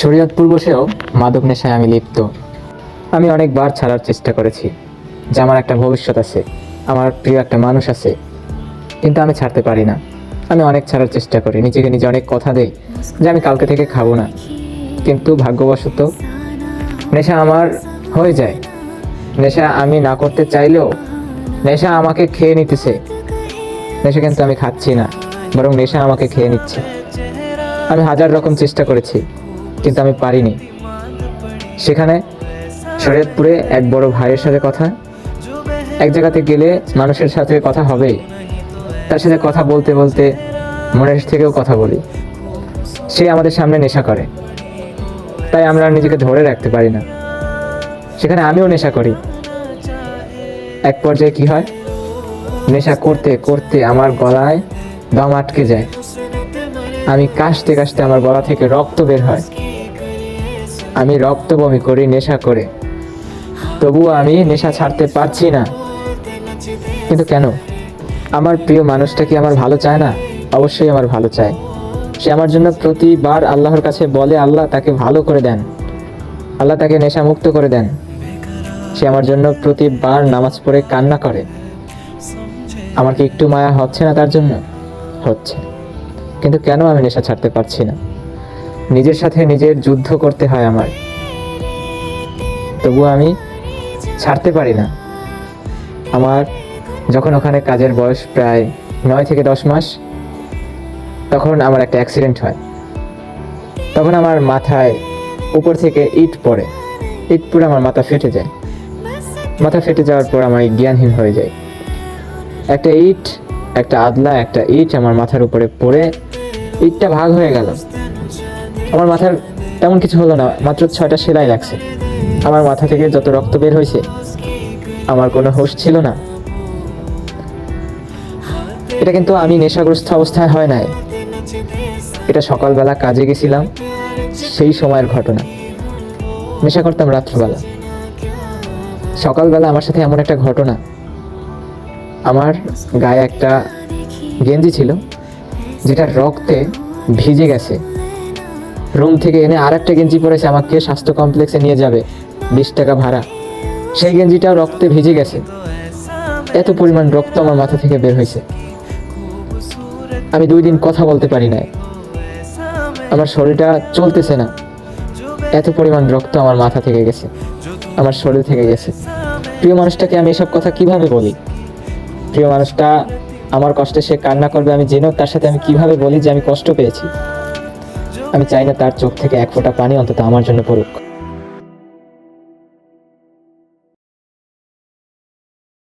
শরীয়তপুর বসেও মাদক নেশায় আমি লিপ্ত। আমি অনেকবার ছাড়ার চেষ্টা করেছি যে আমার একটা ভবিষ্যৎ আছে, আমার প্রিয় একটা মানুষ আছে, কিন্তু আমি ছাড়তে পারি না। আমি অনেক ছাড়ার চেষ্টা করি, নিজেকে নিজে অনেক কথা দেই যে আমি কালকে থেকে খাবো না, কিন্তু ভাগ্যবশত নেশা আমার হয়ে যায়। নেশা আমি না করতে চাইলেও নেশা আমাকে খেয়ে নিতেছে। নেশা কিন্তু আমি খাচ্ছি না, বরং নেশা আমাকে খেয়ে নিচ্ছে। আমি হাজার রকম চেষ্টা করেছি, কিন্তু আমি পারিনি। সেখানে শরীয়তপুরে এক বড় ভাইয়ের সাথে কথা, এক জায়গাতে গেলে মানুষের সাথে কথা হবেই, তার সাথে কথা বলতে বলতে মনের থেকেও কথা বলি। সে আমাদের সামনে নেশা করে, তাই আমরা নিজেকে ধরে রাখতে পারি না। সেখানে আমিও নেশা করি। এক পর্যায়ে কি হয়, নেশা করতে করতে আমার গলায় দম আটকে যায়। আমি কাশতে কাশতে আমার গলা থেকে রক্ত বের হয়। আমি রক্ত বমি করি নেশা করে, তবুও আমি নেশা ছাড়তে পারছি না। কিন্তু কেন? আমার প্রিয় মানুষটা কি আমার ভালো চায় না? অবশ্যই আমার ভালো চায়। সে আমার জন্য প্রতিবার আল্লাহর কাছে বলে আল্লাহ তাকে ভালো করে দেন, আল্লাহ তাকে নেশা মুক্ত করে দেন। সে আমার জন্য প্রতিবার নামাজ পড়ে কান্না করে। আমার কি একটু মায়া হচ্ছে না তার জন্য? হচ্ছে। কিন্তু কেন আমি নেশা ছাড়তে পারছি না? নিজের সাথে নিজের যুদ্ধ করতে হয় আমার, তবুও আমি ছাড়তে পারি না। আমার যখন ওখানে কাজের বয়স প্রায় 9 থেকে 10 মাস, তখন আমার একটা অ্যাক্সিডেন্ট হয়। তখন আমার মাথায় উপর থেকে ইট পড়ে, ইট পুরো আমার মাথা ফেটে যায়। মাথা ফেটে যাওয়ার পর আমার জ্ঞানহীন হয়ে যায়। একটা ইট আমার মাথার উপরে পড়ে ইটটা ভাগ হয়ে গেল। আমার মাথার তেমন কিছু হলো না, মাত্র 6টা সেলাই লাগছে। আমার মাথা থেকে যত রক্ত বের হয়েছে, আমার কোনো হুঁশ ছিল না। এটা কিন্তু আমি নেশাগ্রস্ত অবস্থায় হয় নাই, এটা সকালবেলা কাজে গেছিলাম সেই সময়ের ঘটনা। নেশা করতাম রাত্রবেলা, সকালবেলা আমার সাথে এমন একটা ঘটনা। আমার গায়ে একটা গেঞ্জি ছিল যেটা রক্তে ভিজে গেছে। রুম থেকে এনে আর একটা গেঞ্জি পরেছে, আমাকে স্বাস্থ্য কমপ্লেক্সে নিয়ে যাবে, 20 টাকা ভাড়া। সেই গেঞ্জিটাও রক্তে ভিজে গেছে। এত পরিমাণ রক্ত আমার মাথা থেকে বের হয়েছে। আমি 2 দিন কথা বলতে পারি নাই, আমার শরীরটা চলতেছে না। এত পরিমাণ রক্ত আমার মাথা থেকে গেছে, আমার শরীর থেকে গেছে। প্রিয় মানুষটাকে আমি এসব কথা কিভাবে বলি? প্রিয় মানুষটা আমার কষ্টে সে কান্না করবে আমি জেনেও তার সাথে আমি কিভাবে বলি যে আমি কষ্ট পেয়েছি? আমি চাই না তার চোখ থেকে এক ফোঁটা পানি অন্তত আমার জন্য পড়ুক।